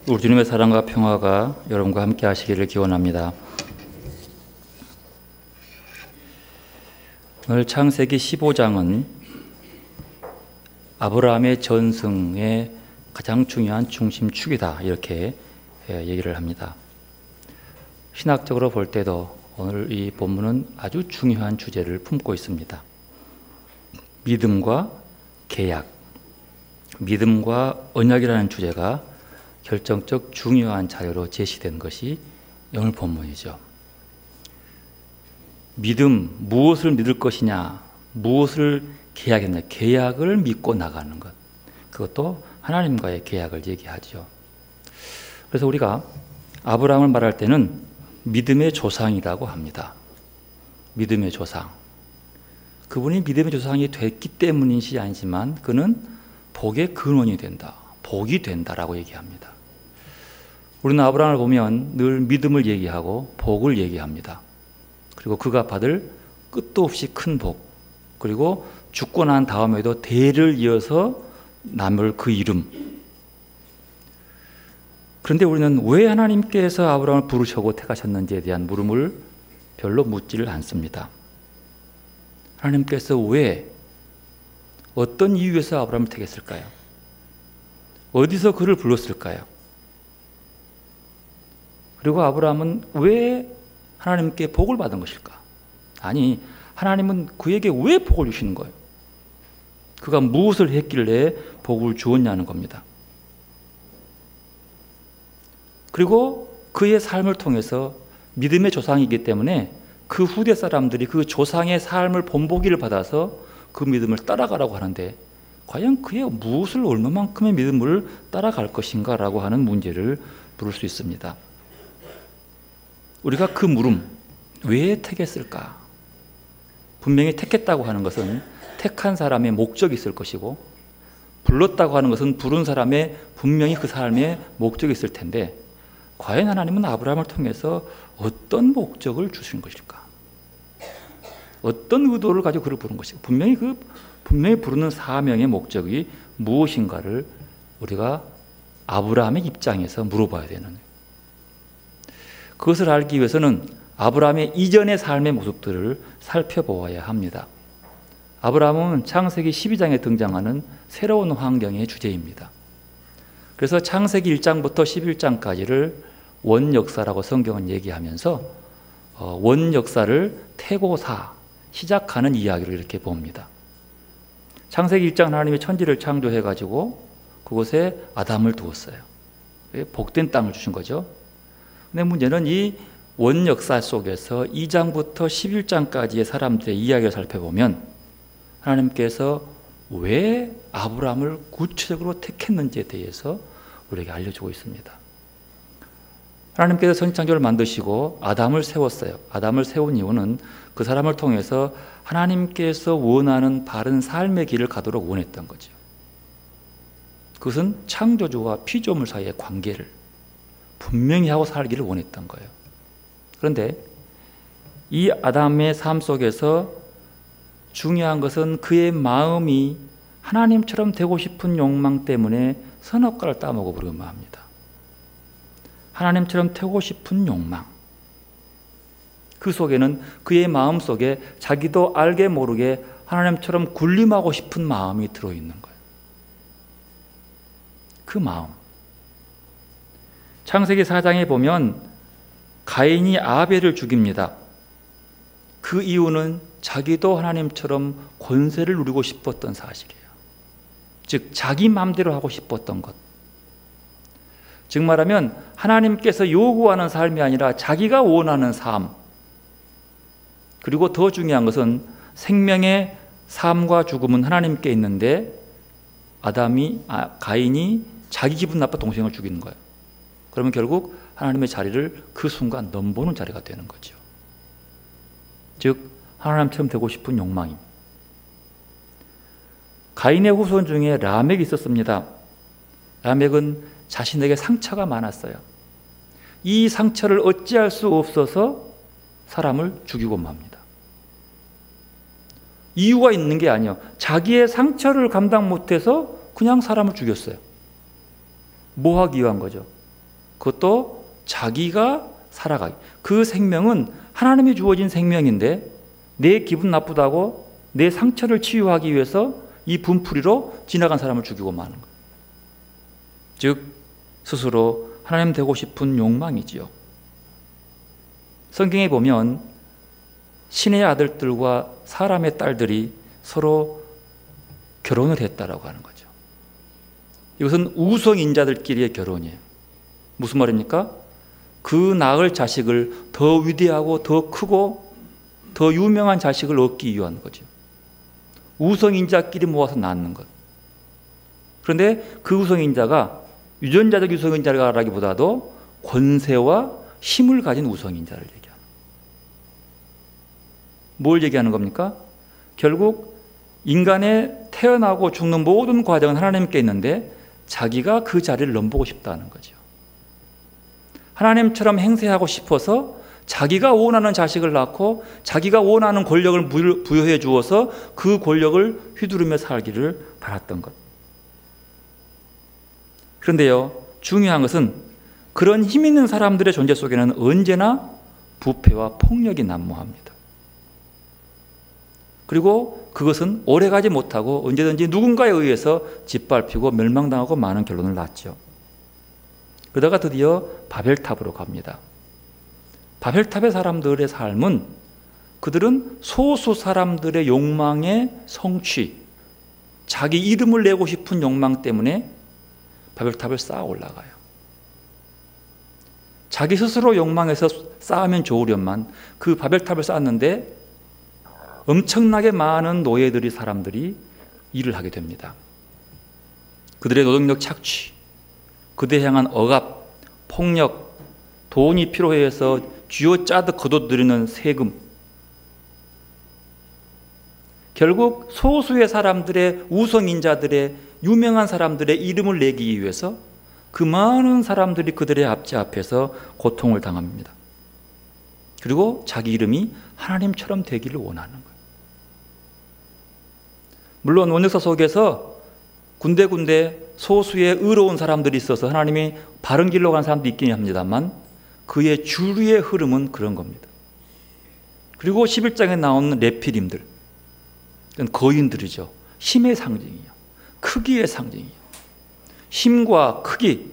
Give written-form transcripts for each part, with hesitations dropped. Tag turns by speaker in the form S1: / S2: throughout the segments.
S1: 우리 주님의 사랑과 평화가 여러분과 함께 하시기를 기원합니다. 오늘 창세기 15장은 아브라함의 전승의 가장 중요한 중심축이다, 이렇게 얘기를 합니다. 신학적으로 볼 때도 오늘 이 본문은 아주 중요한 주제를 품고 있습니다. 믿음과 계약, 믿음과 언약이라는 주제가 결정적 중요한 자료로 제시된 것이 오늘 본문이죠. 믿음, 무엇을 믿을 것이냐, 무엇을 계약했냐, 계약을 믿고 나가는 것, 그것도 하나님과의 계약을 얘기하죠. 그래서 우리가 아브라함을 말할 때는 믿음의 조상이라고 합니다. 믿음의 조상. 그분이 믿음의 조상이 됐기 때문인지 아니지만 그는 복의 근원이 된다, 복이 된다라고 얘기합니다. 우리는 아브라함을 보면 늘 믿음을 얘기하고 복을 얘기합니다. 그리고 그가 받을 끝도 없이 큰 복, 그리고 죽고 난 다음에도 대를 이어서 남을 그 이름. 그런데 우리는 왜 하나님께서 아브라함을 부르시고 택하셨는지에 대한 물음을 별로 묻지를 않습니다. 하나님께서 왜, 어떤 이유에서 아브라함을 택했을까요? 어디서 그를 불렀을까요? 그리고 아브라함은 왜 하나님께 복을 받은 것일까? 아니, 하나님은 그에게 왜 복을 주시는 거예요? 그가 무엇을 했길래 복을 주었냐는 겁니다. 그리고 그의 삶을 통해서 믿음의 조상이기 때문에 그 후대 사람들이 그 조상의 삶을 본보기를 받아서 그 믿음을 따라가라고 하는데, 과연 그의 무엇을 얼마만큼의 믿음을 따라갈 것인가 라고 하는 문제를 물을 수 있습니다. 우리가 그 물음, 왜 택했을까? 분명히 택했다고 하는 것은 택한 사람의 목적이 있을 것이고, 불렀다고 하는 것은 부른 사람의 분명히 그 삶에 목적이 있을 텐데, 과연 하나님은 아브라함을 통해서 어떤 목적을 주신 것일까? 어떤 의도를 가지고 그를 부른 것일까? 분명히 부르는 사명의 목적이 무엇인가를 우리가 아브라함의 입장에서 물어봐야 되는 거예요. 그것을 알기 위해서는 아브라함의 이전의 삶의 모습들을 살펴보아야 합니다. 아브라함은 창세기 12장에 등장하는 새로운 환경의 주제입니다. 그래서 창세기 1장부터 11장까지를 원역사라고 성경은 얘기하면서 원역사를 태고사, 시작하는 이야기를 이렇게 봅니다. 창세기 1장 하나님이 천지를 창조해가지고 그곳에 아담을 두었어요. 복된 땅을 주신 거죠. 근데 문제는 이 원역사 속에서 2장부터 11장까지의 사람들의 이야기를 살펴보면 하나님께서 왜 아브라함을 구체적으로 택했는지에 대해서 우리에게 알려주고 있습니다. 하나님께서 천지창조를 만드시고 아담을 세웠어요. 아담을 세운 이유는 그 사람을 통해서 하나님께서 원하는 바른 삶의 길을 가도록 원했던 거죠. 그것은 창조주와 피조물 사이의 관계를 분명히 하고 살기를 원했던 거예요. 그런데 이 아담의 삶 속에서 중요한 것은 그의 마음이 하나님처럼 되고 싶은 욕망 때문에 선악과를 따먹어 버리고 합니다. 하나님처럼 되고 싶은 욕망, 그 속에는 그의 마음 속에 자기도 알게 모르게 하나님처럼 군림하고 싶은 마음이 들어있는 거예요. 그 마음. 창세기 4장에 보면 가인이 아벨을 죽입니다. 그 이유는 자기도 하나님처럼 권세를 누리고 싶었던 사실이에요. 즉 자기 마음대로 하고 싶었던 것. 즉 말하면 하나님께서 요구하는 삶이 아니라 자기가 원하는 삶. 그리고 더 중요한 것은 생명의 삶과 죽음은 하나님께 있는데 가인이 자기 기분 나빠 동생을 죽이는 거예요. 그러면 결국 하나님의 자리를 그 순간 넘보는 자리가 되는 거죠. 즉 하나님처럼 되고 싶은 욕망입니다. 가인의 후손 중에 라멕이 있었습니다. 라멕은 자신에게 상처가 많았어요. 이 상처를 어찌할 수 없어서 사람을 죽이고 맙니다. 이유가 있는 게 아니에요. 자기의 상처를 감당 못해서 그냥 사람을 죽였어요. 뭐 하기 위한 거죠? 그것도 자기가 살아가기. 그 생명은 하나님이 주어진 생명인데 내 기분 나쁘다고 내 상처를 치유하기 위해서 이 분풀이로 지나간 사람을 죽이고 마는 것. 즉 스스로 하나님 되고 싶은 욕망이지요. 성경에 보면 신의 아들들과 사람의 딸들이 서로 결혼을 했다라고 하는 거죠. 이것은 우성인자들끼리의 결혼이에요. 무슨 말입니까? 그 낳을 자식을 더 위대하고 더 크고 더 유명한 자식을 얻기 위한 거죠. 우성인자끼리 모아서 낳는 것. 그런데 그 우성인자가 유전자적 우성인자라기보다도 권세와 힘을 가진 우성인자를 얘기하는 거예요. 뭘 얘기하는 겁니까? 결국 인간의 태어나고 죽는 모든 과정은 하나님께 있는데 자기가 그 자리를 넘보고 싶다는 거죠. 하나님처럼 행세하고 싶어서 자기가 원하는 자식을 낳고 자기가 원하는 권력을 부여해 주어서 그 권력을 휘두르며 살기를 바랐던 것. 그런데요, 중요한 것은 그런 힘 있는 사람들의 존재 속에는 언제나 부패와 폭력이 난무합니다. 그리고 그것은 오래가지 못하고 언제든지 누군가에 의해서 짓밟히고 멸망당하고 많은 결론을 낳죠. 그러다가 드디어 바벨탑으로 갑니다. 바벨탑의 사람들의 삶은 그들은 소수 사람들의 욕망의 성취, 자기 이름을 내고 싶은 욕망 때문에 바벨탑을 쌓아 올라가요. 자기 스스로 욕망해서 쌓으면 좋으련만 그 바벨탑을 쌓았는데 엄청나게 많은 노예들이 사람들이 일을 하게 됩니다. 그들의 노동력 착취, 그들에 향한 억압, 폭력, 돈이 필요해서 쥐어짜듯 거둬들이는 세금. 결국 소수의 사람들의 우성인자들의 유명한 사람들의 이름을 내기 위해서 그 많은 사람들이 그들의 압제 앞에서 고통을 당합니다. 그리고 자기 이름이 하나님처럼 되기를 원하는 거예요. 물론 원역사 속에서 군데군데 소수의 의로운 사람들이 있어서 하나님이 바른 길로 가는 사람도 있긴 합니다만 그의 주류의 흐름은 그런 겁니다. 그리고 11장에 나오는 레피림들, 거인들이죠. 힘의 상징이에요. 크기의 상징이에요. 힘과 크기,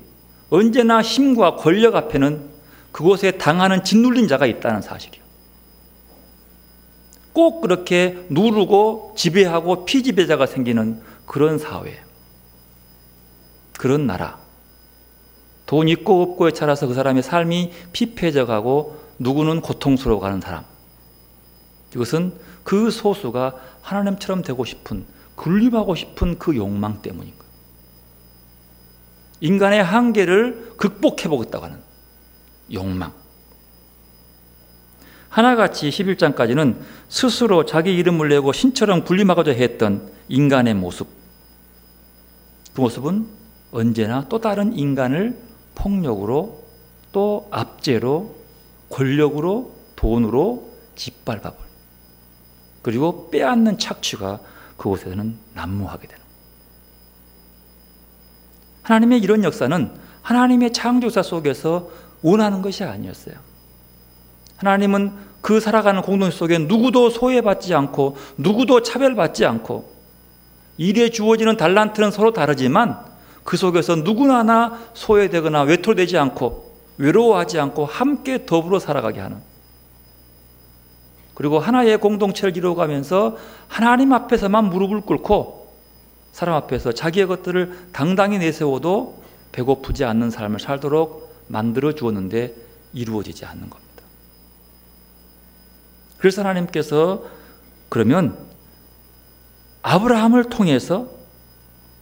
S1: 언제나 힘과 권력 앞에는 그곳에 당하는 짓눌린 자가 있다는 사실이에요. 꼭 그렇게 누르고 지배하고 피지배자가 생기는 그런 사회, 그런 나라. 돈 있고 없고에 따라서 그 사람의 삶이 피폐해져 가고 누구는 고통스러워가는 사람. 이것은 그 소수가 하나님처럼 되고 싶은, 군림하고 싶은 그 욕망 때문인 거예요. 인간의 한계를 극복해 보겠다고 하는 욕망. 하나같이 11장까지는 스스로 자기 이름을 내고 신처럼 군림하고자 했던 인간의 모습. 그 모습은 언제나 또 다른 인간을 폭력으로 또 압제로 권력으로 돈으로 짓밟아버려. 그리고 빼앗는 착취가 그곳에서는 난무하게 되는. 하나님의 이런 역사는 하나님의 창조사 속에서 원하는 것이 아니었어요. 하나님은 그 살아가는 공동체 속에 누구도 소외받지 않고 누구도 차별받지 않고 일에 주어지는 달란트는 서로 다르지만 그 속에서 누구나 하나 소외되거나 외톨되지 않고 외로워하지 않고 함께 더불어 살아가게 하는, 그리고 하나의 공동체를 이루어가면서 하나님 앞에서만 무릎을 꿇고 사람 앞에서 자기의 것들을 당당히 내세워도 배고프지 않는 삶을 살도록 만들어 주었는데 이루어지지 않는 겁니다. 그래서 하나님께서 그러면 아브라함을 통해서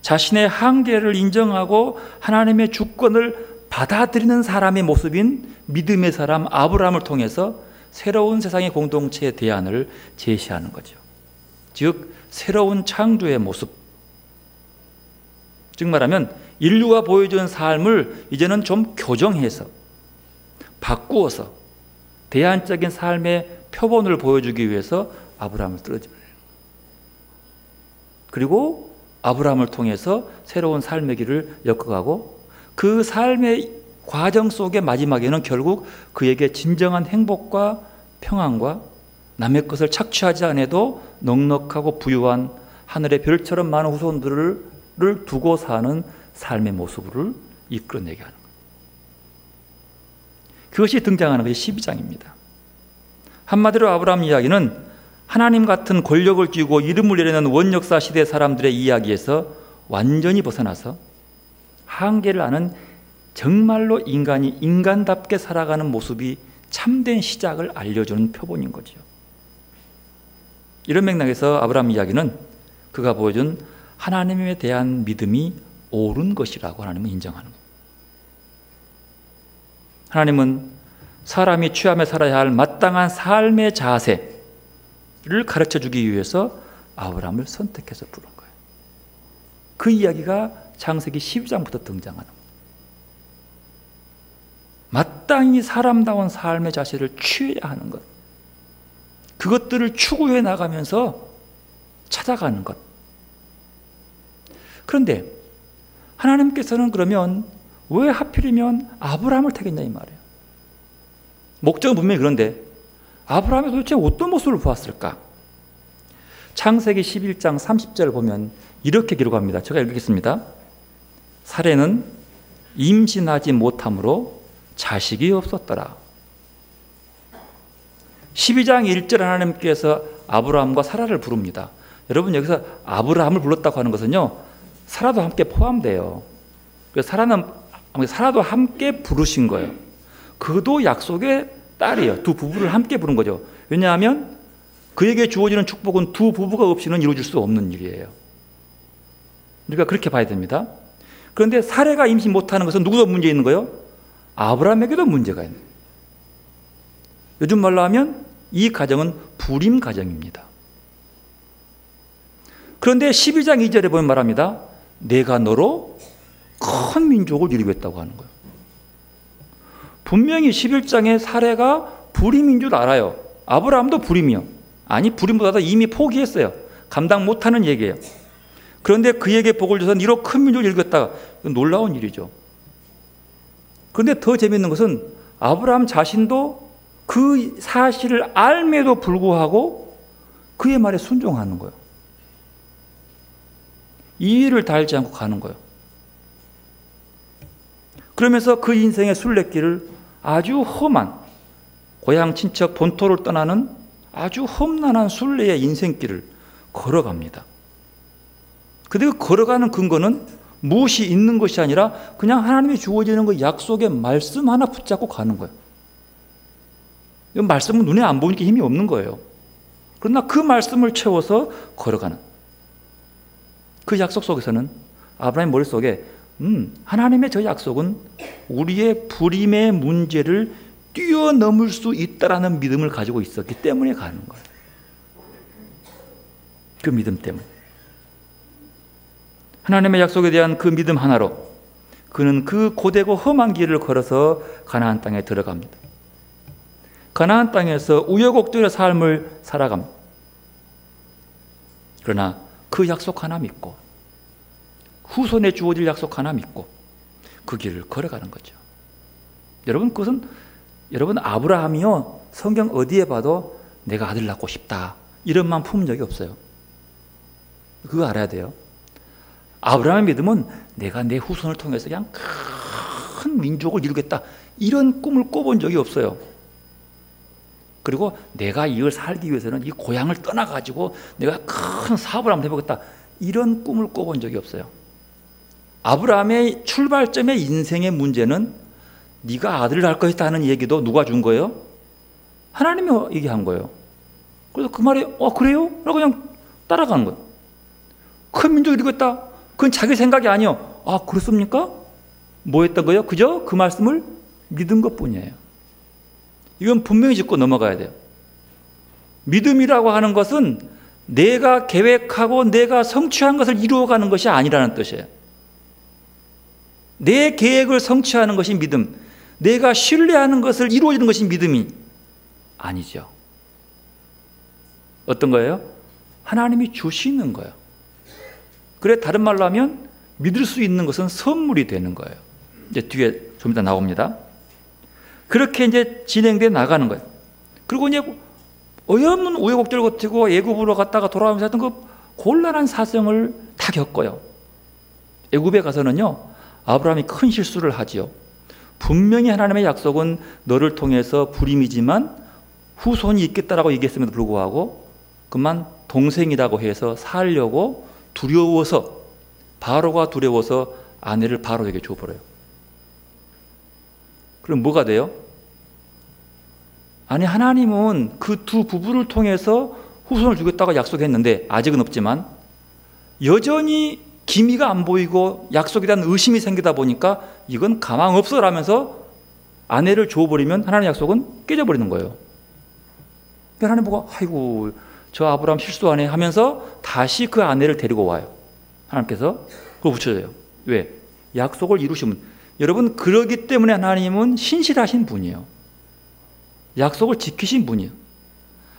S1: 자신의 한계를 인정하고 하나님의 주권을 받아들이는 사람의 모습인 믿음의 사람 아브라함을 통해서 새로운 세상의 공동체의 대안을 제시하는 거죠. 즉 새로운 창조의 모습. 즉 말하면 인류가 보여준 삶을 이제는 좀 교정해서 바꾸어서 대안적인 삶의 표본을 보여주기 위해서 아브라함을 쓰러집니다. 그리고 아브라함을 통해서 새로운 삶의 길을 엮어가고 그 삶의 과정 속의 마지막에는 결국 그에게 진정한 행복과 평안과 남의 것을 착취하지 않아도 넉넉하고 부유한 하늘의 별처럼 많은 후손들을 두고 사는 삶의 모습을 이끌어내게 하는 거예요. 그것이 등장하는 것이 12장입니다. 한마디로 아브라함 이야기는 하나님 같은 권력을 쥐고 이름을 내리는 원역사 시대 사람들의 이야기에서 완전히 벗어나서 한계를 아는 정말로 인간이 인간답게 살아가는 모습이 참된 시작을 알려주는 표본인 거죠. 이런 맥락에서 아브라함 이야기는 그가 보여준 하나님에 대한 믿음이 옳은 것이라고 하나님은 인정하는 거예요. 하나님은 사람이 취하며 살아야 할 마땅한 삶의 자세를 가르쳐주기 위해서 아브라함을 선택해서 부른 거예요. 그 이야기가 창세기 12장부터 등장하는 거예요. 마땅히 사람다운 삶의 자세를 취해야 하는 것, 그것들을 추구해 나가면서 찾아가는 것. 그런데 하나님께서는 그러면 왜 하필이면 아브라함을 택했냐 이 말이에요. 목적은 분명히 그런데 아브라함이 도대체 어떤 모습을 보았을까? 창세기 11장 30절을 보면 이렇게 기록합니다. 제가 읽겠습니다. 사레는 임신하지 못함으로 자식이 없었더라. 12장 1절 하나님께서 아브라함과 사라를 부릅니다. 여러분 여기서 아브라함을 불렀다고 하는 것은요, 사라도 함께 포함돼요. 그래서 사라도 함께 부르신 거예요. 그도 약속의 딸이에요. 두 부부를 함께 부른 거죠. 왜냐하면 그에게 주어지는 축복은 두 부부가 없이는 이루어질 수 없는 일이에요. 우리가 그렇게 봐야 됩니다. 그런데 사레가 임신 못하는 것은 누구도 문제 있는 거예요? 아브라함에게도 문제가 있는 거예요. 요즘 말로 하면 이 가정은 불임 가정입니다. 그런데 12장 2절에 보면 말합니다. 내가 너로 큰 민족을 이루겠다고 하는 거예요. 분명히 11장에 사레가 불임인 줄 알아요. 아브라함도 불임이요. 아니, 불임보다도 이미 포기했어요. 감당 못하는 얘기예요. 그런데 그에게 복을 줘서 너로 큰 민족을 이루겠다. 놀라운 일이죠. 그런데 더 재미있는 것은 아브라함 자신도 그 사실을 알매도 불구하고 그의 말에 순종하는 거예요. 이의를 달지 않고 가는 거예요. 그러면서 그 인생의 순례길을 아주 험한, 고향 친척 본토를 떠나는 아주 험난한 순례의 인생길을 걸어갑니다. 그런데 그 걸어가는 근거는 무엇이 있는 것이 아니라 그냥 하나님이 주어지는 그 약속의 말씀 하나 붙잡고 가는 거예요. 이 말씀은 눈에 안 보이니까 힘이 없는 거예요. 그러나 그 말씀을 채워서 걸어가는 그 약속 속에서는 아브라함의 머릿속에 하나님의 저 약속은 우리의 불임의 문제를 뛰어넘을 수 있다라는 믿음을 가지고 있었기 때문에 가는 거예요. 그 믿음 때문에. 하나님의 약속에 대한 그 믿음 하나로 그는 그 고되고 험한 길을 걸어서 가나안 땅에 들어갑니다. 가나안 땅에서 우여곡절의 삶을 살아갑니다. 그러나 그 약속 하나 믿고 후손에 주어질 약속 하나 믿고 그 길을 걸어가는 거죠. 여러분, 그것은 여러분 아브라함이요, 성경 어디에 봐도 내가 아들 낳고 싶다 이런 마음 품은 적이 없어요. 그거 알아야 돼요. 아브라함의 믿음은 내가 내 후손을 통해서 그냥 큰 민족을 이루겠다 이런 꿈을 꿔본 적이 없어요. 그리고 내가 이걸 살기 위해서는 이 고향을 떠나가지고 내가 큰 사업을 한번 해보겠다 이런 꿈을 꿔본 적이 없어요. 아브라함의 출발점의 인생의 문제는 네가 아들을 낳을 것이다 하는 얘기도 누가 준 거예요? 하나님이 얘기한 거예요. 그래서 그 말이 그래요? 라고 그냥 따라가는 거예요. 큰 민족을 이루겠다. 그건 자기 생각이 아니에요. 그렇습니까? 뭐 했던 거예요? 그저 그 말씀을 믿은 것뿐이에요. 이건 분명히 짚고 넘어가야 돼요. 믿음이라고 하는 것은 내가 계획하고 내가 성취한 것을 이루어가는 것이 아니라는 뜻이에요. 내 계획을 성취하는 것이 믿음, 내가 신뢰하는 것을 이루어지는 것이 믿음이 아니죠. 어떤 거예요? 하나님이 주시는 거예요. 그래, 다른 말로 하면 믿을 수 있는 것은 선물이 되는 거예요. 이제 뒤에 좀 이따 나옵니다. 그렇게 이제 진행돼 나가는 거예요. 그리고 이제 어여문 우여곡절을 거치고 애굽으로 갔다가 돌아오면서 하여튼 그 곤란한 사정을 다 겪어요. 애굽에 가서는요, 아브라함이 큰 실수를 하지요. 분명히 하나님의 약속은 너를 통해서 불임이지만 후손이 있겠다라고 얘기했음에도 불구하고 그만 동생이라고 해서 살려고 두려워서, 바로가 두려워서 아내를 바로에게 줘버려요. 그럼 뭐가 돼요? 아니, 하나님은 그 두 부부를 통해서 후손을 주겠다고 약속했는데, 아직은 없지만 여전히 기미가 안 보이고 약속에 대한 의심이 생기다 보니까 이건 가망 없어라면서 아내를 줘버리면 하나님의 약속은 깨져버리는 거예요. 하나님 보고 아이고 저 아브라함 실수하네 하면서 다시 그 아내를 데리고 와요. 하나님께서 그걸 붙여줘요. 왜? 약속을 이루시면. 여러분, 그러기 때문에 하나님은 신실하신 분이에요. 약속을 지키신 분이에요.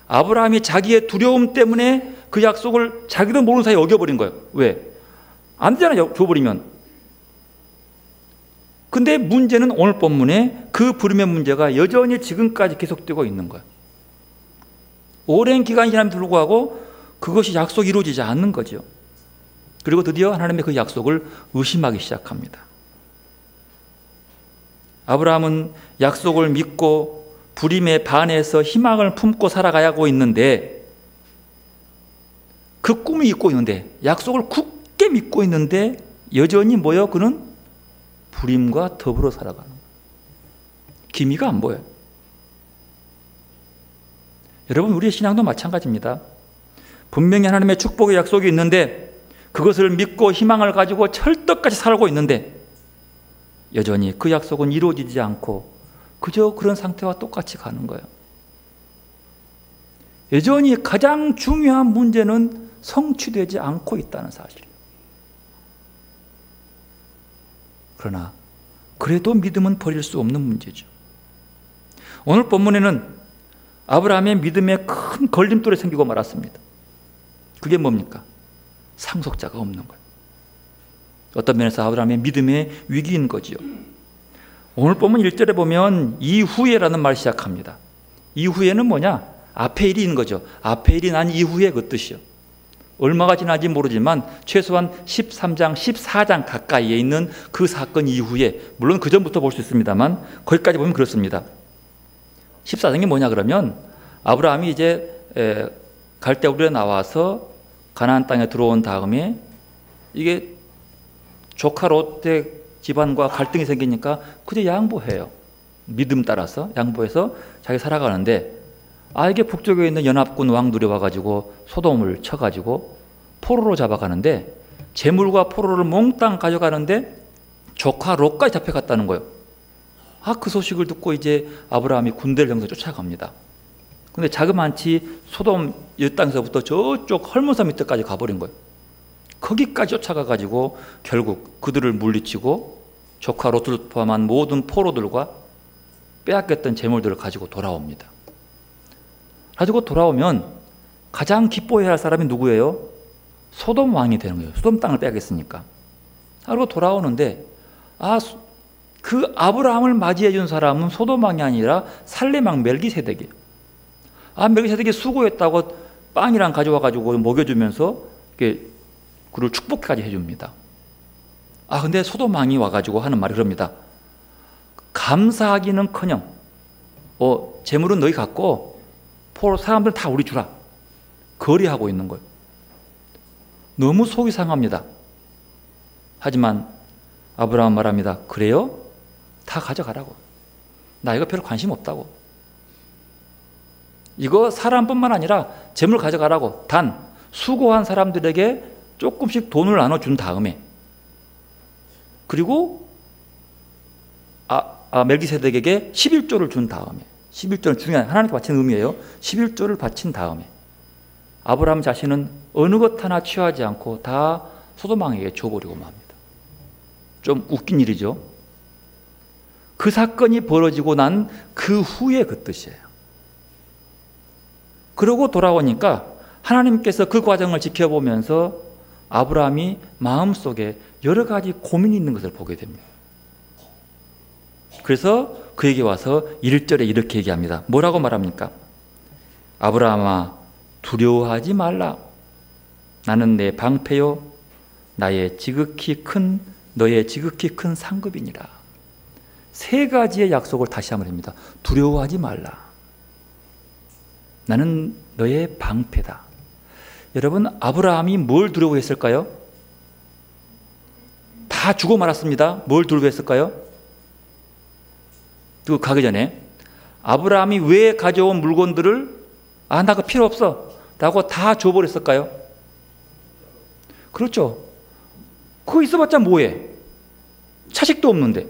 S1: 아브라함이 자기의 두려움 때문에 그 약속을 자기도 모르는 사이에 어겨버린 거예요. 왜? 안 되잖아요, 줘버리면. 근데 문제는 오늘 본문에 그 불임의 문제가 여전히 지금까지 계속되고 있는 거예요. 오랜 기간이 지남에도 불구하고 그것이 약속이 이루어지지 않는 거죠. 그리고 드디어 하나님의 그 약속을 의심하기 시작합니다. 아브라함은 약속을 믿고 불임에 반해서 희망을 품고 살아가고 있는데, 그 꿈이 있고 있는데, 약속을 굳게 믿고 있는데 여전히 뭐요? 그는 불임과 더불어 살아가는 거예요. 기미가 안 보여요. 여러분, 우리의 신앙도 마찬가지입니다. 분명히 하나님의 축복의 약속이 있는데 그것을 믿고 희망을 가지고 철떡같이 살고 있는데 여전히 그 약속은 이루어지지 않고 그저 그런 상태와 똑같이 가는 거예요. 여전히 가장 중요한 문제는 성취되지 않고 있다는 사실이에요. 그러나 그래도 믿음은 버릴 수 없는 문제죠. 오늘 본문에는 아브라함의 믿음에 큰 걸림돌이 생기고 말았습니다. 그게 뭡니까? 상속자가 없는 거예요. 어떤 면에서 아브라함의 믿음의 위기인 거지요. 오늘 본문 1절에 보면 이후에라는 말을 시작합니다. 이후에는 뭐냐? 앞에 일이 있는 거죠. 앞에 일이 난 이후에 그 뜻이요. 얼마가 지나지 모르지만 최소한 13장, 14장 가까이에 있는 그 사건 이후에, 물론 그 전부터 볼 수 있습니다만 거기까지 보면 그렇습니다. 14장이 뭐냐 그러면 아브라함이 이제 갈대우르에 나와서 가나안 땅에 들어온 다음에 이게 조카 롯의 집안과 갈등이 생기니까 그저 양보해요. 믿음 따라서 양보해서 자기 살아가는데, 이게 북쪽에 있는 연합군 왕들이 와가지고 소돔을 쳐가지고 포로로 잡아가는데, 재물과 포로를 몽땅 가져가는데 조카 롯까지 잡혀갔다는 거예요. 그 소식을 듣고 이제 아브라함이 군대를 형성 쫓아갑니다. 근데 자그마치 소돔 이 땅에서부터 저쪽 헐몬산 밑에까지 가버린 거예요. 거기까지 쫓아가가지고 결국 그들을 물리치고 조카 롯을 포함한 모든 포로들과 빼앗겼던 재물들을 가지고 돌아옵니다. 가지고 돌아오면 가장 기뻐해야 할 사람이 누구예요? 소돔 왕이 되는 거예요. 소돔 땅을 빼앗겼으니까. 그리고 돌아오는데 그 아브라함을 맞이해 준 사람은 소돔 왕이 아니라 살렘 왕 멜기세덱이에요. 멜기세덱이 수고했다고 빵이랑 가져와가지고 먹여주면서 그를 축복까지 해줍니다. 근데 소돔 왕이 와가지고 하는 말이 그럽니다. 감사하기는커녕 재물은 너희 갖고 포로 사람들 다 우리 주라. 거래하고 있는 거예요. 너무 속이 상합니다. 하지만 아브라함 말합니다. 그래요? 다 가져가라고. 나 이거 별로 관심 없다고. 이거 사람뿐만 아니라 재물 가져가라고. 단 수고한 사람들에게 조금씩 돈을 나눠준 다음에, 그리고 멜기세덱에게 11조를 준 다음에, 11조는 중요한 하나님께 바친 의미예요. 11조를 바친 다음에 아브라함 자신은 어느 것 하나 취하지 않고 다 소돔 왕에게 줘버리고 맙니다. 좀 웃긴 일이죠. 그 사건이 벌어지고 난 그 후에 그 뜻이에요. 그러고 돌아오니까 하나님께서 그 과정을 지켜보면서 아브라함이 마음속에 여러 가지 고민이 있는 것을 보게 됩니다. 그래서 그에게 와서 1절에 이렇게 얘기합니다. 뭐라고 말합니까? 아브라함아 두려워하지 말라. 나는 내 방패요 너의 지극히 큰 상급이니라. 세 가지의 약속을 다시 한번 합니다. 두려워하지 말라. 나는 너의 방패다. 여러분, 아브라함이 뭘 두려워했을까요? 다 죽어 말았습니다. 뭘 두려워했을까요? 그 가기 전에 아브라함이 왜 가져온 물건들을 나 그거 필요 없어 라고 다 줘버렸을까요? 그렇죠. 그거 있어봤자 뭐해? 자식도 없는데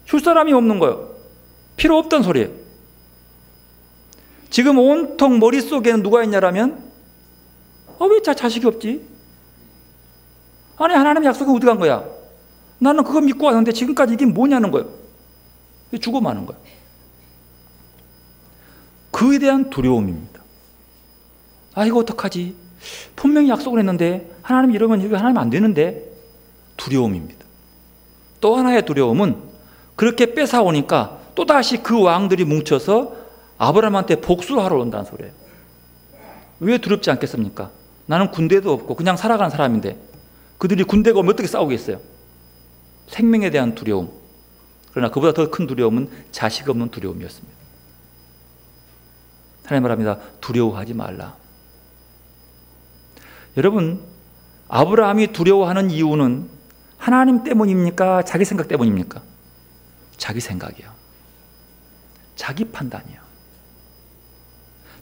S1: 줄 사람이 없는 거예요. 필요 없던 소리예요. 지금 온통 머릿속에는 누가 있냐라면 왜 자식이 없지? 아니 하나님 약속이 어디 간 거야? 나는 그거 믿고 왔는데 지금까지 이게 뭐냐는 거예요. 죽어 마는 거예요. 그에 대한 두려움입니다. 이거 어떡하지? 분명히 약속을 했는데 하나님 이러면 이거 하나님 안 되는데 두려움입니다. 또 하나의 두려움은 그렇게 뺏어오니까 또다시 그 왕들이 뭉쳐서 아브라함한테 복수를 하러 온다는 소리예요. 왜 두렵지 않겠습니까? 나는 군대도 없고 그냥 살아가는 사람인데 그들이 군대가 오면 어떻게 싸우겠어요? 생명에 대한 두려움. 그러나 그보다 더 큰 두려움은 자식 없는 두려움이었습니다. 하나님 말합니다. 두려워하지 말라. 여러분, 아브라함이 두려워하는 이유는 하나님 때문입니까? 자기 생각 때문입니까? 자기 생각이에요. 자기 판단이에요.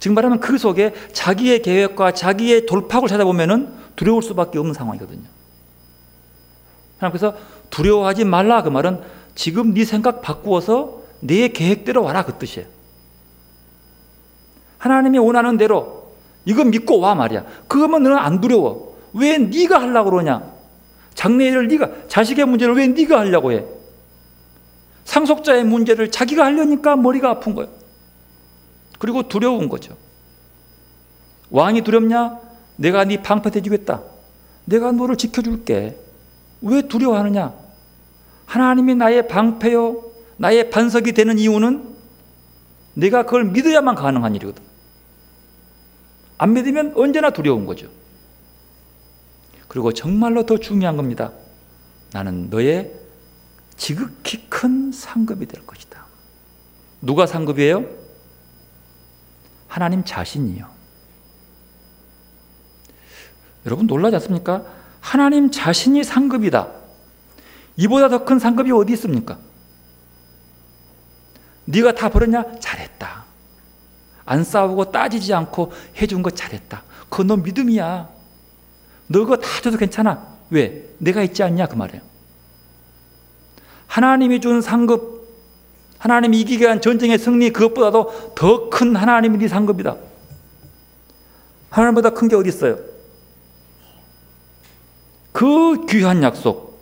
S1: 지금 말하면 그 속에 자기의 계획과 자기의 돌파구를 찾아보면 두려울 수밖에 없는 상황이거든요. 그래서 두려워하지 말라 그 말은 지금 네 생각 바꾸어서 내 계획대로 와라 그 뜻이에요. 하나님이 원하는 대로 이거 믿고 와 말이야. 그러면 너는 안 두려워. 왜 네가 하려고 그러냐? 장래일을 네가, 자식의 문제를 왜 네가 하려고 해? 상속자의 문제를 자기가 하려니까 머리가 아픈 거예요. 그리고 두려운 거죠. 왕이 두렵냐? 내가 네 방패 돼주겠다. 내가 너를 지켜줄게. 왜 두려워하느냐? 하나님이 나의 방패요 나의 반석이 되는 이유는 내가 그걸 믿어야만 가능한 일이거든. 안 믿으면 언제나 두려운 거죠. 그리고 정말로 더 중요한 겁니다. 나는 너의 지극히 큰 상급이 될 것이다. 누가 상급이에요? 하나님 자신이요. 여러분 놀라지 않습니까? 하나님 자신이 상급이다. 이보다 더 큰 상급이 어디 있습니까? 네가 다 버렸냐? 잘했다. 안 싸우고 따지지 않고 해준 거 잘했다. 그거 너 믿음이야. 너 그거 다 줘도 괜찮아. 왜? 내가 있지 않냐 그 말이에요. 하나님이 준 상급, 하나님이 이기게 한 전쟁의 승리, 그것보다도 더 큰 하나님이 네 상급이다. 하나님보다 큰 게 어디 있어요? 그 귀한 약속,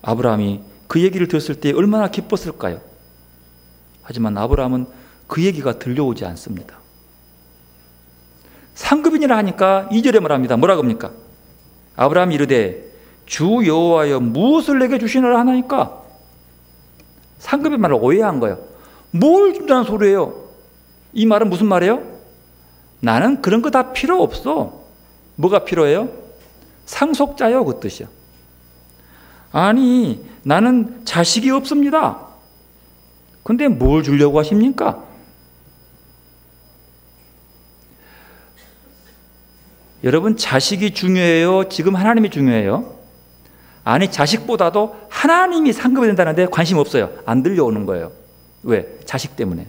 S1: 아브라함이 그 얘기를 들었을 때 얼마나 기뻤을까요? 하지만 아브라함은 그 얘기가 들려오지 않습니다. 상급이니라 하니까 2절에 말합니다. 뭐라고 합니까? 아브라함이 이르되 주 여호와여 무엇을 내게 주시느라 하나이까? 상급의 말을 오해한 거예요. 뭘 준다는 소리예요? 이 말은 무슨 말이에요? 나는 그런 거 다 필요 없어. 뭐가 필요해요? 상속자요 그 뜻이야. 아니 나는 자식이 없습니다. 근데 뭘 주려고 하십니까? 여러분 자식이 중요해요? 지금 하나님이 중요해요? 아니 자식보다도 하나님이 상급이 된다는데 관심 없어요. 안 들려오는 거예요. 왜? 자식 때문에.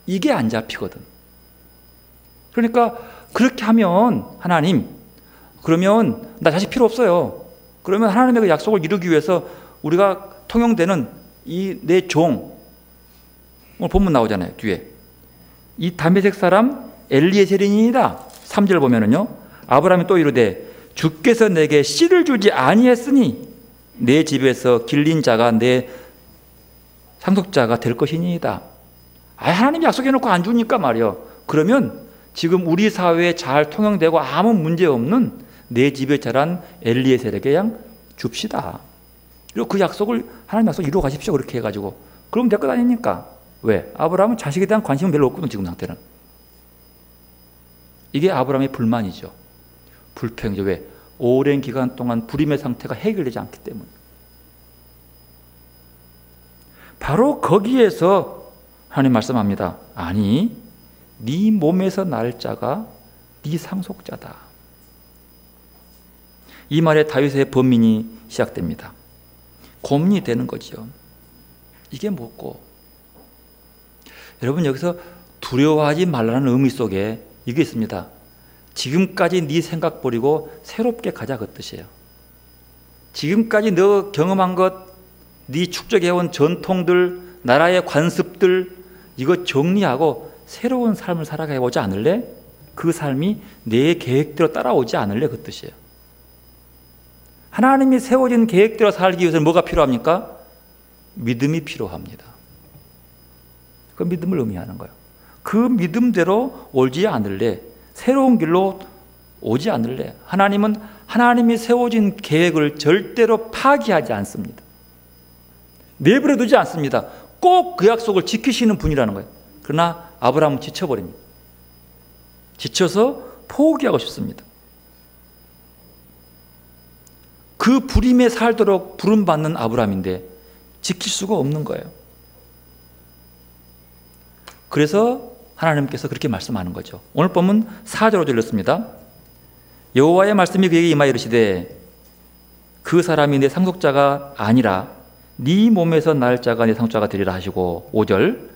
S1: 이게 안 잡히거든. 그러니까 그렇게 하면 하나님 그러면 나 자식 필요 없어요. 그러면 하나님의 그 약속을 이루기 위해서 우리가 통용되는 이 내 종 오늘 본문 나오잖아요. 뒤에 이 다메섹 사람 엘리에셀이니이다. 3절 보면은요. 아브라함이 또 이르되 주께서 내게 씨를 주지 아니했으니 내 집에서 길린 자가 내 상속자가 될 것이니이다. 하나님이 약속해놓고 안 주니까 말이요. 그러면 지금 우리 사회에 잘 통용되고 아무 문제 없는 내 집에 자란 엘리에셀에게 그냥 줍시다. 그리고 그 약속을 하나님 약속 이루어 가십시오. 그렇게 해가지고 그럼 될 것 아닙니까? 왜? 아브라함은 자식에 대한 관심은 별로 없거든. 지금 상태는. 이게 아브라함의 불만이죠. 불평이죠. 왜? 오랜 기간 동안 불임의 상태가 해결되지 않기 때문에. 바로 거기에서 하나님 말씀합니다. 아니, 네 몸에서 날 자가 네 상속자다. 이 말에 다윗의 번민이 시작됩니다. 고민이 되는 거죠. 이게 뭐고? 여러분, 여기서 두려워하지 말라는 의미 속에 이게 있습니다. 지금까지 네 생각 버리고 새롭게 가자, 그 뜻이에요. 지금까지 너 경험한 것, 네 축적해온 전통들, 나라의 관습들, 이거 정리하고 새로운 삶을 살아가 보지 않을래? 그 삶이 내 계획대로 따라오지 않을래? 그 뜻이에요. 하나님이 세워진 계획대로 살기 위해서는 뭐가 필요합니까? 믿음이 필요합니다. 그 믿음을 의미하는 거예요. 그 믿음대로 옳지 않을래? 새로운 길로 오지 않을래? 하나님은 하나님이 세워진 계획을 절대로 파기하지 않습니다. 내버려 두지 않습니다. 꼭 그 약속을 지키시는 분이라는 거예요. 그러나 아브라함은 지쳐버립니다. 지쳐서 포기하고 싶습니다. 그 불임에 살도록 부름받는 아브라함인데 지킬 수가 없는 거예요. 그래서 하나님께서 그렇게 말씀하는 거죠. 오늘 본문 4절로 들렸습니다. 여호와의 말씀이 그에게 임하여 이르시되 그 사람이 내 상속자가 아니라 네 몸에서 날 자가 내 상속자가 되리라 하시고 5절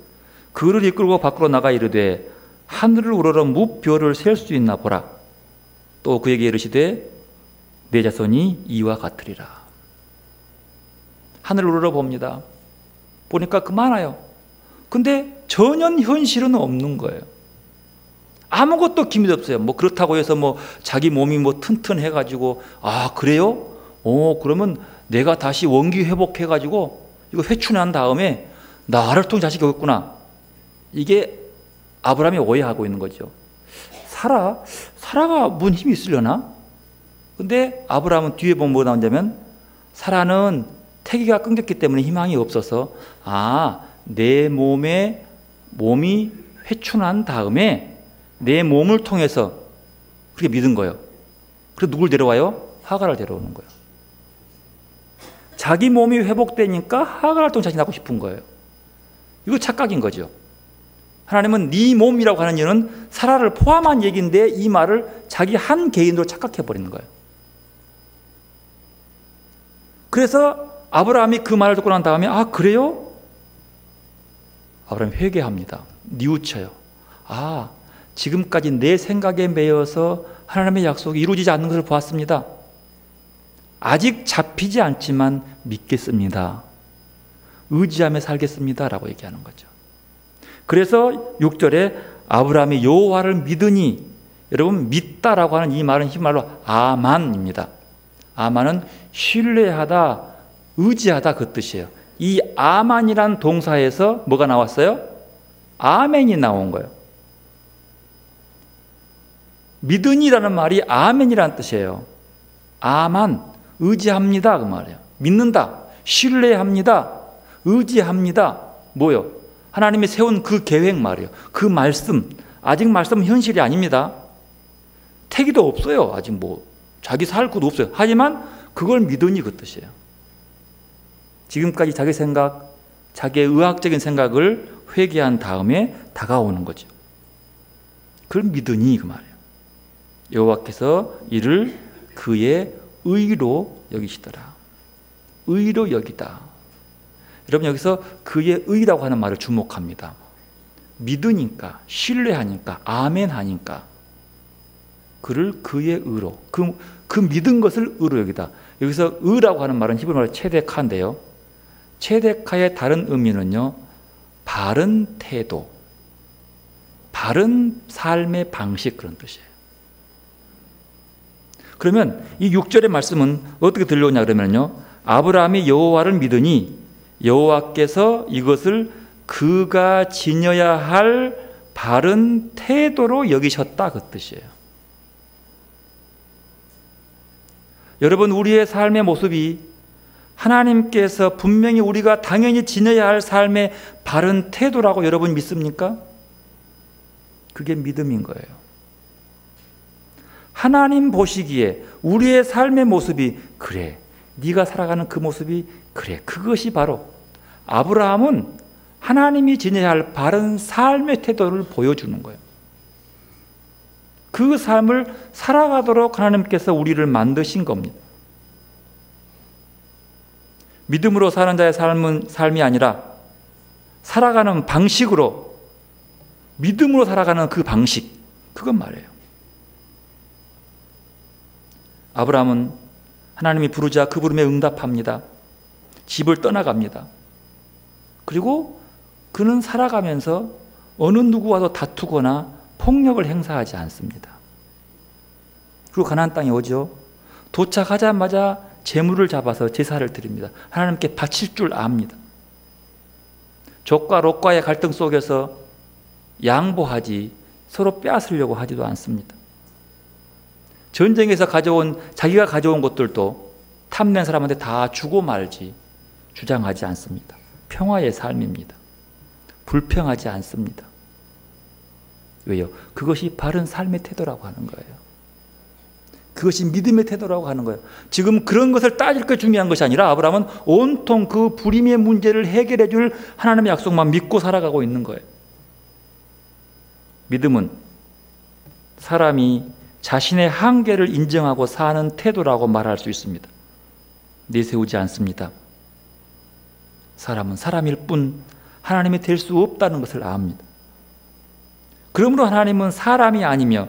S1: 그를 이끌고 밖으로 나가 이르되 하늘을 우러러 무별을 셀 수 있나 보라. 또 그에게 이르시되 내 자손이 이와 같으리라. 하늘을 우러러 봅니다. 보니까 그 많아요. 근데 전혀 현실은 없는 거예요. 아무것도 기미도 없어요. 뭐 그렇다고 해서 뭐 자기 몸이 뭐 튼튼해가지고 아 그래요? 그러면 내가 다시 원기 회복해가지고 이거 회춘한 다음에 나를 통해 자식이 오겠구나. 이게 아브라함이 오해하고 있는 거죠. 사라가 뭔 힘이 있으려나? 근데 아브라함은 뒤에 보면 뭐가 나오냐면 사라는 태기가 끊겼기 때문에 희망이 없어서 내 몸이 회춘한 다음에 내 몸을 통해서 그렇게 믿은 거예요. 그래서 누굴 데려와요? 하갈을 데려오는 거예요. 자기 몸이 회복되니까 하갈을 통해 자식 낳고 싶은 거예요. 이거 착각인 거죠. 하나님은 네 몸이라고 하는 이유는 사라를 포함한 얘기인데 이 말을 자기 한 개인으로 착각해버리는 거예요. 그래서 아브라함이 그 말을 듣고 난 다음에 그래요? 아브라함이 회개합니다. 뉘우쳐요. 지금까지 내 생각에 매여서 하나님의 약속이 이루어지지 않는 것을 보았습니다. 아직 잡히지 않지만 믿겠습니다. 의지하며 살겠습니다. 라고 얘기하는 거죠. 그래서 6절에 아브라함이 여호와를 믿으니, 여러분 믿다라고 하는 이 말은 히브리말로 아만입니다. 아만은 신뢰하다, 의지하다 그 뜻이에요. 이 아만이란 동사에서 뭐가 나왔어요? 아멘이 나온 거예요. 믿으니라는 말이 아멘이라는 뜻이에요. 아만, 의지합니다 그 말이에요. 믿는다, 신뢰합니다, 의지합니다. 뭐요? 하나님이 세운 그 계획 말이에요. 그 말씀, 아직 말씀은 현실이 아닙니다. 태기도 없어요. 아직 뭐 자기 살 것도 없어요. 하지만 그걸 믿으니 그 뜻이에요. 지금까지 자기 생각, 자기의 의학적인 생각을 회개한 다음에 다가오는 거죠. 그걸 믿으니 그 말이에요. 여호와께서 이를 그의 의로 여기시더라. 의로 여기다. 여러분 여기서 그의 의라고 하는 말을 주목합니다. 믿으니까, 신뢰하니까, 아멘하니까 그를 그의 의로, 그 믿은 것을 의로 여기다. 여기서 의라고 하는 말은 히브리말로 체데카인데요. 체데카의 다른 의미는요, 바른 태도, 바른 삶의 방식, 그런 뜻이에요. 그러면 이 6절의 말씀은 어떻게 들려오냐 그러면요, 아브라함이 여호와를 믿으니 여호와께서 이것을 그가 지녀야 할 바른 태도로 여기셨다 그 뜻이에요. 여러분 우리의 삶의 모습이 하나님께서 분명히 우리가 당연히 지녀야 할 삶의 바른 태도라고 여러분 믿습니까? 그게 믿음인 거예요. 하나님 보시기에 우리의 삶의 모습이 그래, 네가 살아가는 그 모습이 그래, 그것이 바로 아브라함은 하나님이 지녀야 할 바른 삶의 태도를 보여주는 거예요. 그 삶을 살아가도록 하나님께서 우리를 만드신 겁니다. 믿음으로 사는 자의 삶이 아니라 살아가는 방식으로, 믿음으로 살아가는 그 방식, 그건 말이에요. 아브라함은 하나님이 부르자 그 부름에 응답합니다. 집을 떠나갑니다. 그리고 그는 살아가면서 어느 누구와도 다투거나 폭력을 행사하지 않습니다. 그리고 가나안 땅에 오죠. 도착하자마자 제물을 잡아서 제사를 드립니다. 하나님께 바칠 줄 압니다. 족과 롯과의 갈등 속에서 양보하지 서로 빼앗으려고 하지도 않습니다. 전쟁에서 자기가 가져온 것들도 탐낸 사람한테 다 주고 말지 주장하지 않습니다. 평화의 삶입니다. 불평하지 않습니다. 왜요? 그것이 바른 삶의 태도라고 하는 거예요. 그것이 믿음의 태도라고 하는 거예요. 지금 그런 것을 따질 게 중요한 것이 아니라 아브라함은 온통 그 불임의 문제를 해결해 줄 하나님의 약속만 믿고 살아가고 있는 거예요. 믿음은 사람이 자신의 한계를 인정하고 사는 태도라고 말할 수 있습니다. 내세우지 않습니다. 사람은 사람일 뿐 하나님이 될 수 없다는 것을 압니다. 그러므로 하나님은 사람이 아니며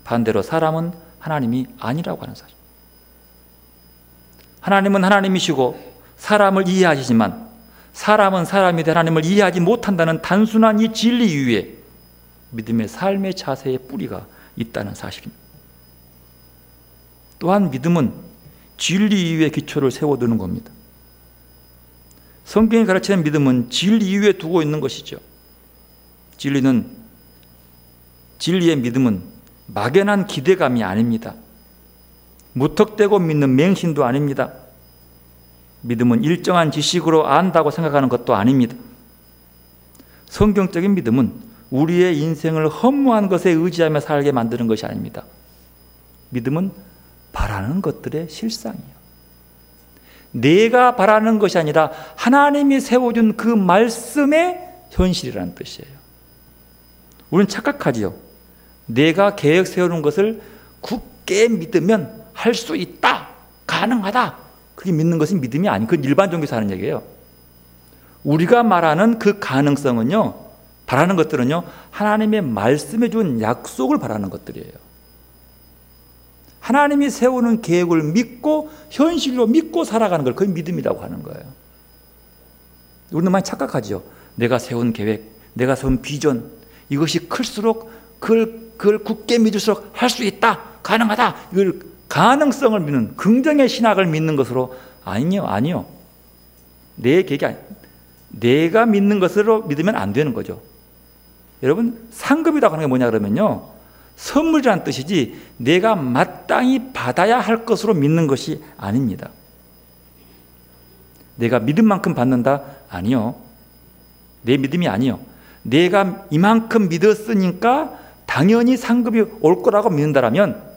S1: 반대로 사람은 하나님이 아니라고 하는 사실. 하나님은 하나님이시고 사람을 이해하시지만 사람은 사람이 된 하나님을 이해하지 못한다는 단순한 이 진리 위에 믿음의 삶의 자세의 뿌리가 있다는 사실입니다. 또한 믿음은 진리 위에 기초를 세워두는 겁니다. 성경이 가르치는 믿음은 진리 위에 두고 있는 것이죠. 진리의 믿음은 막연한 기대감이 아닙니다. 무턱대고 믿는 맹신도 아닙니다. 믿음은 일정한 지식으로 안다고 생각하는 것도 아닙니다. 성경적인 믿음은 우리의 인생을 허무한 것에 의지하며 살게 만드는 것이 아닙니다. 믿음은 바라는 것들의 실상이에요. 내가 바라는 것이 아니라 하나님이 세워준 그 말씀의 현실이라는 뜻이에요. 우리는 착각하지요. 내가 계획 세우는 것을 굳게 믿으면 할 수 있다, 가능하다, 그게 믿는 것이 믿음이 아닌, 그건 일반 종교에서 하는 얘기예요. 우리가 말하는 그 가능성은요, 바라는 것들은요, 하나님의 말씀해 준 약속을 바라는 것들이에요. 하나님이 세우는 계획을 믿고 현실로 믿고 살아가는 걸, 그게 믿음이라고 하는 거예요. 우리는 많이 착각하죠. 내가 세운 계획, 내가 세운 비전, 이것이 클수록 그걸 굳게 믿을수록 할 수 있다, 가능하다, 이걸 가능성을 믿는, 긍정의 신학을 믿는 것으로 아니요. 내 계획이 아니, 내가 믿는 것으로 믿으면 안 되는 거죠. 여러분, 상급이라고 하는 게 뭐냐 그러면요, 선물이라는 뜻이지 내가 마땅히 받아야 할 것으로 믿는 것이 아닙니다. 내가 믿은 만큼 받는다? 아니요. 내 믿음이 아니요. 내가 이만큼 믿었으니까 당연히 상급이 올 거라고 믿는다라면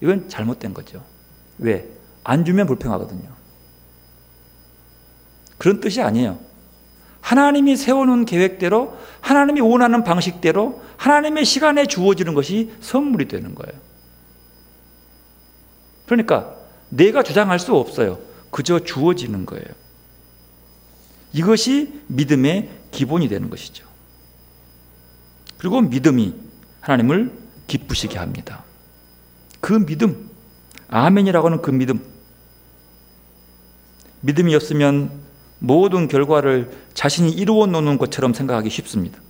S1: 이건 잘못된 거죠. 왜? 안 주면 불평하거든요. 그런 뜻이 아니에요. 하나님이 세워놓은 계획대로, 하나님이 원하는 방식대로, 하나님의 시간에 주어지는 것이 선물이 되는 거예요. 그러니까 내가 주장할 수 없어요. 그저 주어지는 거예요. 이것이 믿음의 기본이 되는 것이죠. 그리고 믿음이 하나님을 기쁘시게 합니다. 그 믿음, 아멘이라고 하는 그 믿음. 믿음이 없으면 모든 결과를 자신이 이루어 놓는 것처럼 생각하기 쉽습니다.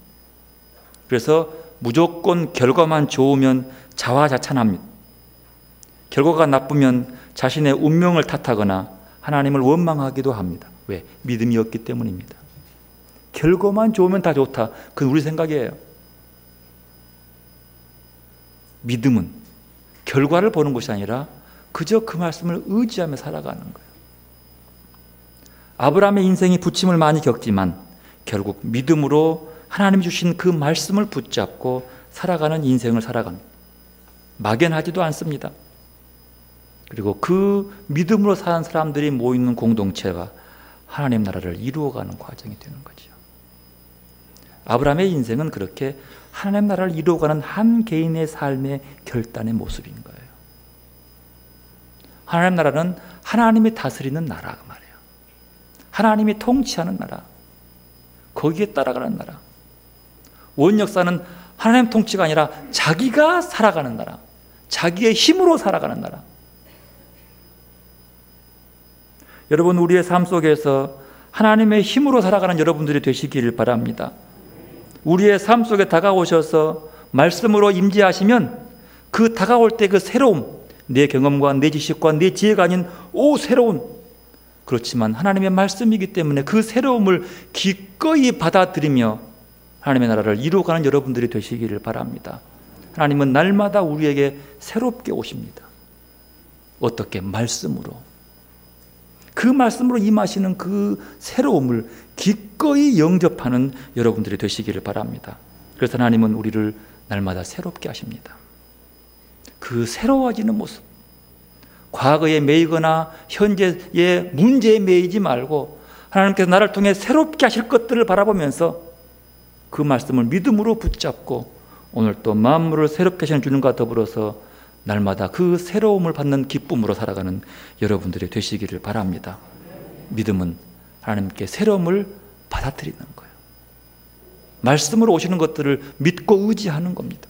S1: 그래서 무조건 결과만 좋으면 자화자찬합니다. 결과가 나쁘면 자신의 운명을 탓하거나 하나님을 원망하기도 합니다. 왜? 믿음이 없기 때문입니다. 결과만 좋으면 다 좋다, 그건 우리 생각이에요. 믿음은 결과를 보는 것이 아니라 그저 그 말씀을 의지하며 살아가는 거예요. 아브라함의 인생이 부침을 많이 겪지만 결국 믿음으로 하나님이 주신 그 말씀을 붙잡고 살아가는 인생을 살아가는, 막연하지도 않습니다. 그리고 그 믿음으로 사는 사람들이 모이는 공동체가 하나님 나라를 이루어가는 과정이 되는 거죠. 아브라함의 인생은 그렇게 하나님 나라를 이루어가는 한 개인의 삶의 결단의 모습인 거예요. 하나님 나라는 하나님이 다스리는 나라 말이에요. 하나님이 통치하는 나라, 거기에 따라가는 나라. 원역사는 하나님 통치가 아니라 자기가 살아가는 나라, 자기의 힘으로 살아가는 나라. 여러분, 우리의 삶 속에서 하나님의 힘으로 살아가는 여러분들이 되시기를 바랍니다. 우리의 삶 속에 다가오셔서 말씀으로 임재하시면 그 다가올 때 그 새로움, 내 경험과 내 지식과 내 지혜가 아닌 새로운, 그렇지만 하나님의 말씀이기 때문에 그 새로움을 기꺼이 받아들이며 하나님의 나라를 이루어가는 여러분들이 되시기를 바랍니다. 하나님은 날마다 우리에게 새롭게 오십니다. 어떻게? 말씀으로. 그 말씀으로 임하시는 그 새로움을 기꺼이 영접하는 여러분들이 되시기를 바랍니다. 그래서 하나님은 우리를 날마다 새롭게 하십니다. 그 새로워지는 모습, 과거에 매이거나 현재의 문제에 매이지 말고 하나님께서 나를 통해 새롭게 하실 것들을 바라보면서 그 말씀을 믿음으로 붙잡고 오늘 또 만물을 새롭게 하시는 주님과 더불어서 날마다 그 새로움을 받는 기쁨으로 살아가는 여러분들이 되시기를 바랍니다. 믿음은 하나님께 새로움을 받아들이는 거예요. 말씀으로 오시는 것들을 믿고 의지하는 겁니다.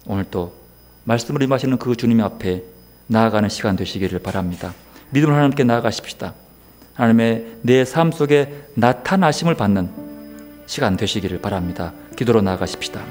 S1: 오늘 또 말씀으로 임하시는 그 주님 앞에 나아가는 시간 되시기를 바랍니다. 믿음으로 하나님께 나아가십시다. 하나님의 내 삶 속에 나타나심을 받는 시간 되시기를 바랍니다. 기도로 나아가십시다.